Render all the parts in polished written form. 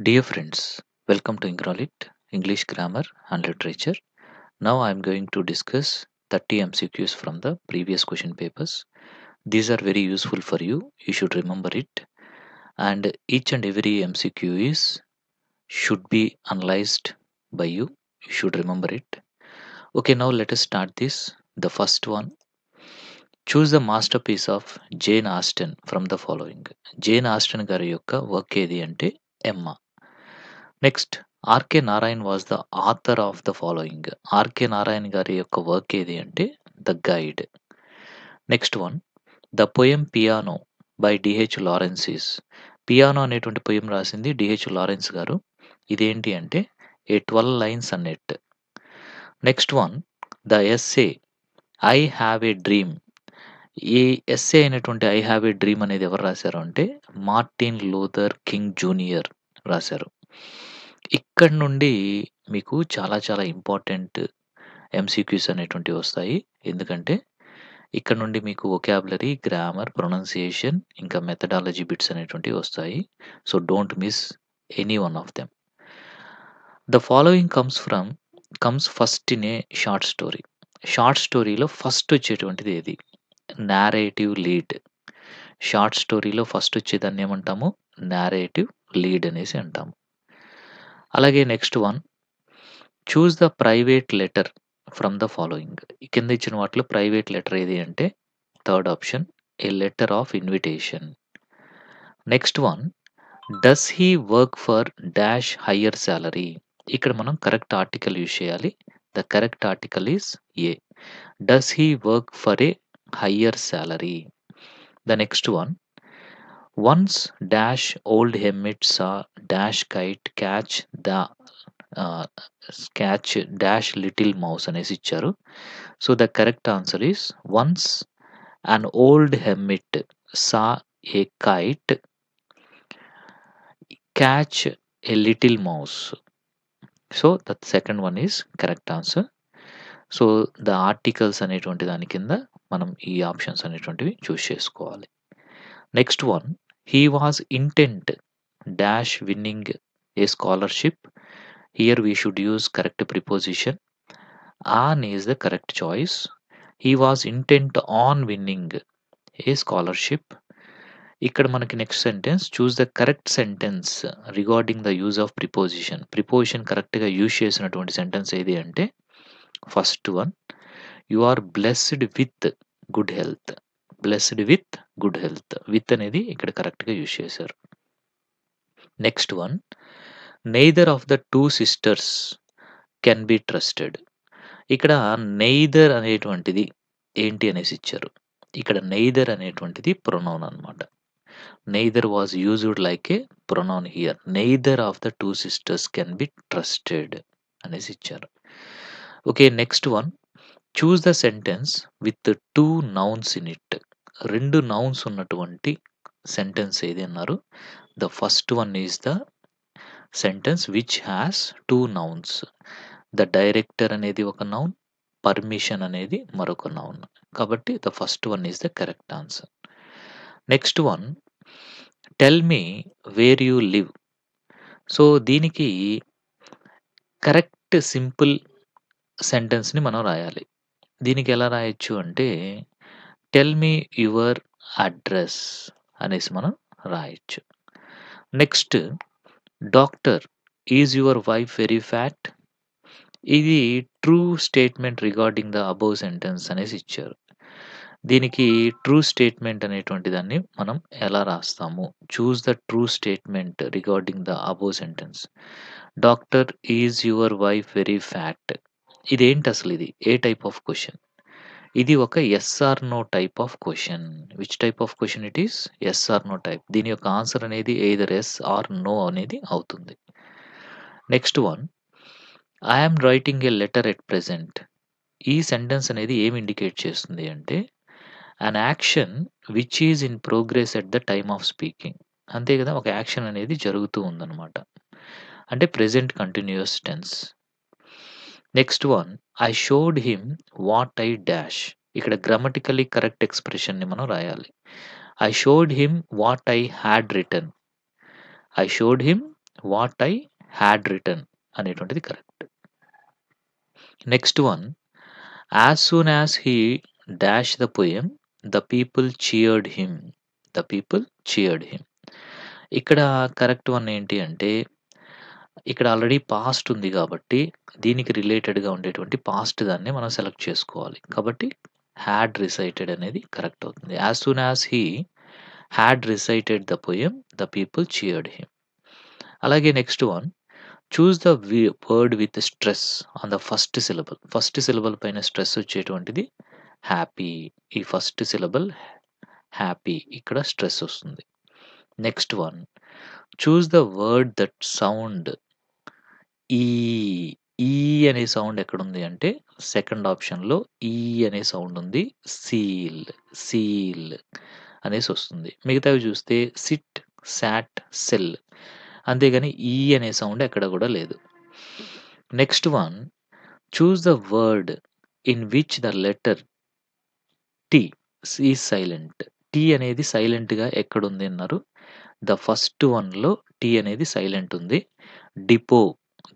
Dear friends, welcome to Ingralit English Grammar and Literature. Now I am going to discuss 30 MCQs from the previous question papers. These are very useful for you. You should remember it. And each and every MCQ is should be analyzed by you. You should remember it. Okay, now let us start this. The first one. Choose the masterpiece of Jane Austen from the following. Jane Austen గారి యొక్క work ఏది అంటే Emma. Next 'R K Narayan' was the author of the following. 'R K Narayan' గారి యొక్క work ఏది అంటే 'the guide'. Next one 'the poem piano' by D H Lawrence is. 'Piano' అనేటువంటి poem రాసింది డిహెచ్ లారెన్స్ గారు. ఇదేంటి అంటే ఏ 12 లైన్స్ అన్నెట్. Next one 'the essay 'I have a dream'. ఈ ఎస్సే అయినటువంటి 'ఐ హావ్ ఎ డ్రీమ్' అనేది ఎవరు రాశారు అంటే మార్టిన్ లూథర్ కింగ్ జూనియర్ రాశారు. ఇక్కడి నుండి మీకు చాలా చాలా ఇంపార్టెంట్ ఎంసీక్యూస్ అనేటువంటివి వస్తాయి. ఎందుకంటే ఇక్కడ నుండి మీకు వొకాబులరీ, గ్రామర్, ప్రొనౌన్సియేషన్ ఇంకా మెథడాలజీ బిట్స్ అనేటువంటివి వస్తాయి. So don't miss any one of them. The following comes first in a short story. Short స్టోరీలో ఫస్ట్ వచ్చేటువంటిది ఏది? Narrative lead. షార్ట్ స్టోరీలో ఫస్ట్ వచ్చేదాన్ని ఏమంటాము? నారేటివ్ లీడ్ అనేసి అంటాము. అలాగే next one choose the private letter from the following. కింద ఇచ్చిన వాటిలో ప్రైవేట్ లెటర్ ఏది అంటే third option A letter of invitation. Next one does he work for dash higher salary. ఇక్కడ మనం కరెక్ట్ ఆర్టికల్ యూజ్ చేయాలి. The correct article is a. Does he work for a higher salary. The next one once dash old hermit saw dash kite catch dash little mouse అనేసి ఇచ్చారు. So the correct answer is once an old hermit saw a kite catch a little mouse. So that second one is correct answer. So the articles అనేటువంటి దాని కింద మనం ఈ options అనేటువంటివి చూస్ చేసుకోవాలి. Next one he was intent dash winnowing A scholarship. Here we should use correct preposition. On is the correct choice. He was intent on winning a scholarship. ఇక్కడ మనకి next sentence choose the correct sentence regarding the use of preposition. Preposition కరెక్ట్గా use చేసినటువంటి sentence ఏది అంటే first one you are blessed with good health. Blessed with good health. With అనేది ఇక్కడ కరెక్ట్గా use చేశారు. Next one neither of the two sisters can be trusted. ఇక్కడ neither అనేటువంటిది ఏంటి అనేసి ఇచ్చారు. ఇక్కడ నెయిదర్ అనేటువంటిది ప్రొనౌన్ అనమాట. Neither was used like a pronoun here. Neither of the two sisters can be trusted అనేసి ఇచ్చారు. Okay next one choose the sentence with two nouns in it. రెండు నౌన్స్ ఉన్నటువంటి సెంటెన్స్ ఏది అన్నారు. The first one is the sentence which has two nouns. The director అనేది ఒక noun, permission అనేది మరొక నౌన్. కాబట్టి the first one is the correct answer. Next one tell me where you live. So దీనికి correct simple సెంటెన్స్ని మనం రాయాలి. దీనికి ఎలా రాయొచ్చు అంటే టెల్ మీ యువర్ అడ్రస్ అనేసి మనం రాయొచ్చు. Next doctor is your wife very fat. ఇది true statement regarding the above sentence అనేసి ఇచ్చారు. దీనికి ట్రూ స్టేట్మెంట్ అనేటువంటి దాన్ని మనం ఎలా రాస్తాము. Choose the true statement regarding the above sentence. Doctor is your wife very fat. ఇదేంటి అసలు? ఇది ఏ టైప్ ఆఫ్ క్వశ్చన్? ఇది ఒక yes or no type of question. Which type of question it is? Yes or no type. దీని యొక్క answer అనేది either yes or no అనేది అవుతుంది. Next one I am writing a letter at present. ఈ sentence అనేది ఏమి indicate చేస్తుంది అంటే an action which is in progress at the time of speaking. అంతే కదా, ఒక యాక్షన్ అనేది జరుగుతూ ఉందన్నమాట. అంటే present continuous tense. Next one I showed him what I dash. ఇక్కడ గ్రామటికల్లీ కరెక్ట్ ఎక్స్ప్రెషన్ని మనం రాయాలి. I showed him what I had written. I showed him what I had return అనేటువంటిది correct. Next one, as soon as he dash the poem the people cheered him. The people cheered him. ఇక్కడ correct one ఏంటి అంటే, ఇక్కడ already past ఉంది కాబట్టి దీనికి రిలేటెడ్‌గా ఉండేటువంటి పాస్ట్ దాన్ని మనం సెలెక్ట్ చేసుకోవాలి. కాబట్టి హ్యాడ్ రిసైటెడ్ అనేది కరెక్ట్ అవుతుంది. As soon as he had recited the poem the people cheered him. అలాగే next one, choose the word with stress on the first syllable. First syllable పైన స్ట్రెస్ వచ్చేటువంటిది happy. ఈ first syllable happy, ఇక్కడ stress వస్తుంది. Next one, choose the word that sound ఈ. ఈ అనే sound ఎక్కడుంది అంటే సెకండ్ ఆప్షన్‌లో ఈ అనే సౌండ్ ఉంది. సీల్, సీల్ అనేసి వస్తుంది. మిగతావి చూస్తే సిట్, సాట్, సెల్. అంతేగాని ఈ అనే సౌండ్ ఎక్కడ కూడా లేదు. Next one, choose the word in which the letter T is silent. T అనేది సైలెంట్‌గా ఎక్కడుంది అన్నారు. ద ఫస్ట్ వన్‌లో టీ అనేది సైలెంట్ ఉంది. డిపో,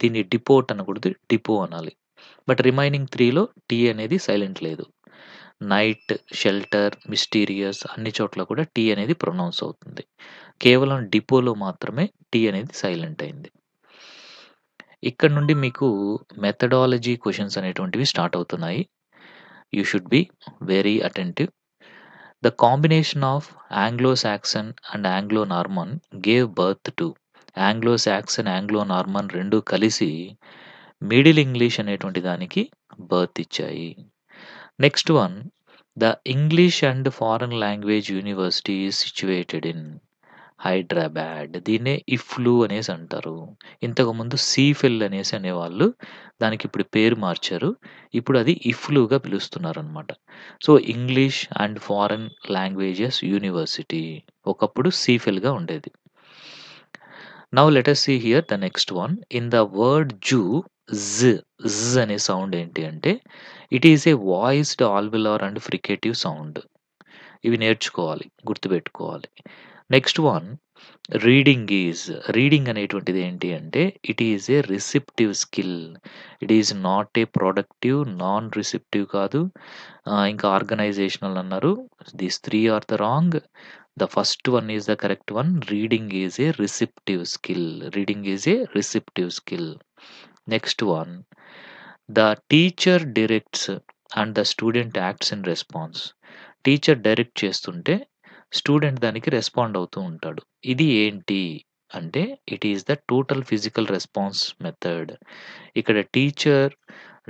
దీన్ని డిపోట్ అనకూడదు, డిపో అనాలి. బట్ రిమైనింగ్ 3లో టీ అనేది సైలెంట్ లేదు. నైట్, షెల్టర్, మిస్టీరియస్ అన్ని చోట్ల కూడా టీ అనేది ప్రొనౌన్స్ అవుతుంది. కేవలం డిపోలో మాత్రమే టీ అనేది సైలెంట్ అయింది. ఇక్కడ నుండి మీకు మెథడాలజీ క్వెషన్స్ అనేటువంటివి స్టార్ట్ అవుతున్నాయి. You should be very attentive. The combination of Anglo Saxon and Anglo Norman gave birth to. Anglo Saxon, Anglo Norman 2 కలిసి మిడిల్ ఇంగ్లీష్ అనేటువంటి దానికి బర్త్ ఇచ్చాయి. Next one, the English and foreign language university is situated in Hyderabad. దీన్నే EFLU అనేసి అంటారు. ఇంతకుముందు సీఫెల్ అనేసి అనేవాళ్ళు. దానికి ఇప్పుడు పేరు మార్చారు. ఇప్పుడు అది ఇఫ్లూగా పిలుస్తున్నారనమాట. So, English and foreign languages university. ఒకప్పుడు సీఫెల్‌గా ఉండేది. Now let us see here the next one. In the word zoo, జ్ అనే సౌండ్ ఏంటి అంటే it is a voiced alveolar and fricative sound. ఇవి నేర్చుకోవాలి, గుర్తుపెట్టుకోవాలి. నెక్స్ట్ వన్, రీడింగ్ అనేటువంటిది ఏంటి అంటే it is a receptive skill. It is not a productive, non receptive కాదు. ఇంకా ఆర్గనైజేషనల్ అన్నారు. These 3 are the wrong. The first one is the correct one. Reading is a receptive skill. Reading is a receptive skill. Next one, the teacher directs and the student acts in response. Teacher direct చేస్తుంటే student దానికి respond అవుతూ ఉంటాడు. ఇది ఏంటి అంటే it is the total physical response method. ఇక్కడ teacher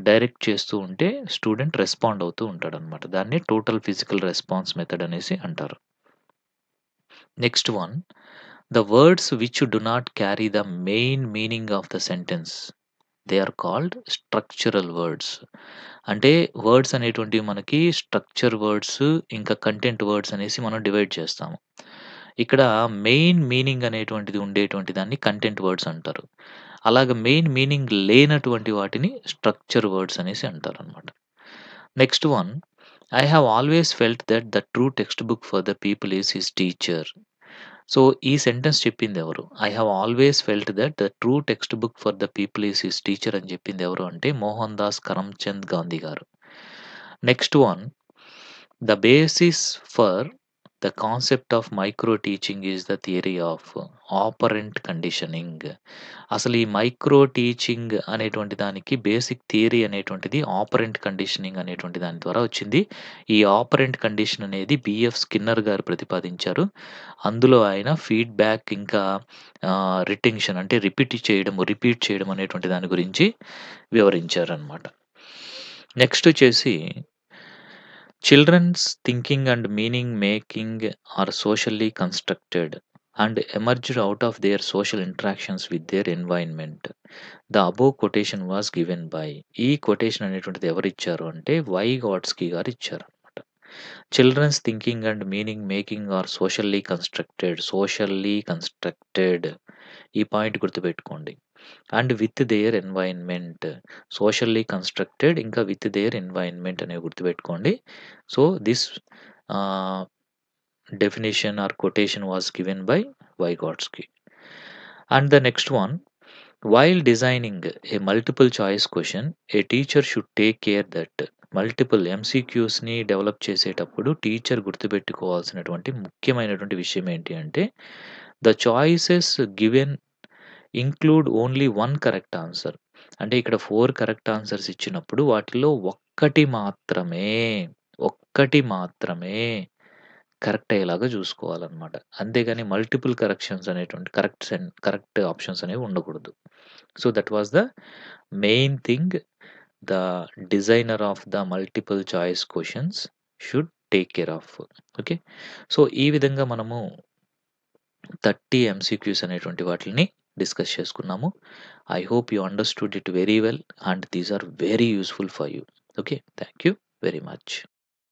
direct చేస్తూ ఉంటే స్టూడెంట్ రెస్పాండ్ అవుతూ ఉంటాడనమాట. దాన్ని టోటల్ ఫిజికల్ రెస్పాన్స్ మెథడ్ అనేసి అంటారు. Next one, the words which do not carry the main meaning of the sentence they are called structural words. అంటే words అనేటువంటివి మనకి స్ట్రక్చర్ వర్డ్స్, ఇంకా కంటెంట్ వర్డ్స్ అనేసి మనం డివైడ్ చేస్తాము. ఇక్కడ మెయిన్ మీనింగ్ అనేటువంటిది ఉండేటువంటి దాన్ని కంటెంట్ వర్డ్స్ అంటారు. అలాగ మెయిన్ మీనింగ్ లేనటువంటి వాటిని స్ట్రక్చర్ వర్డ్స్ అనేసి అంటారనమాట. Next one, I have always felt that the true text book for the people is his teacher. So, ఈ సెంటెన్స్ చెప్పింది ఎవరు? I have always felt that the true text book for the people is his teacher అని చెప్పింది ఎవరు అంటే మోహన్ దాస్ కరమ్చంద్ గాంధీ గారు. Next one, the basis for the concept of micro teaching is the theory of operant conditioning. అసలు ఈ micro teaching అనేటువంటి దానికి basic theory అనేటువంటిది ఆపరెంట్ కండిషనింగ్ అనేటువంటి దాని ద్వారా వచ్చింది. ఈ ఆపరెంట్ కండిషన్ అనేది బిఎఫ్ స్కిన్నర్ గారు ప్రతిపాదించారు. అందులో ఆయన ఫీడ్‌బ్యాక్ ఇంకా రిటెన్షన్ అంటే రిపీట్ చేయడం అనేటువంటి దాని గురించి వివరించారనమాట. నెక్స్ట్ వచ్చేసి children's thinking and meaning making are socially constructed and emerged out of their social interactions with their environment. The above quotation was given by. ఈ కొటేషన్ అనేటువంటిది ఎవరిచ్చారు అంటే వైగాట్స్కీ గారు ఇచ్చారనమాట. Children's thinking and meaning making are socially constructed. ఈ point గుర్తుపెట్టుకోండి. And with their environment. Socially constructed ఇంకా with their environment అనేవి గుర్తుపెట్టుకోండి. So, this definition or quotation was given by వైగాట్స్కీ. And the next one, while designing a multiple choice question, a teacher should take care that multiple ఎంసీక్యూస్‌ని develop చేసేటప్పుడు teacher గుర్తుపెట్టుకోవాల్సినటువంటి ముఖ్యమైనటువంటి విషయం ఏంటి అంటే, the choices given include only one correct answer. అంటే ఇక్కడ 4 correct answers ఇచ్చినప్పుడు వాటిలో ఒక్కటి మాత్రమే కరెక్ట్ అయ్యేలాగా చూసుకోవాలనమాట. అంతేగాని మల్టిపుల్ కరెక్షన్స్ అనేటువంటి కరెక్ట్ ఆప్షన్స్ అనేవి ఉండకూడదు. So, that was the main thing the designer of the multiple choice questions should take care of. Okay. So, ఈ విధంగా మనము 30 ఎంసీక్యూస్ అనేటువంటి వాటిల్ని డిస్కస్ చేసుకున్నాము. I hope you understood it very well and these are very useful for you. Okay. Thank you very much.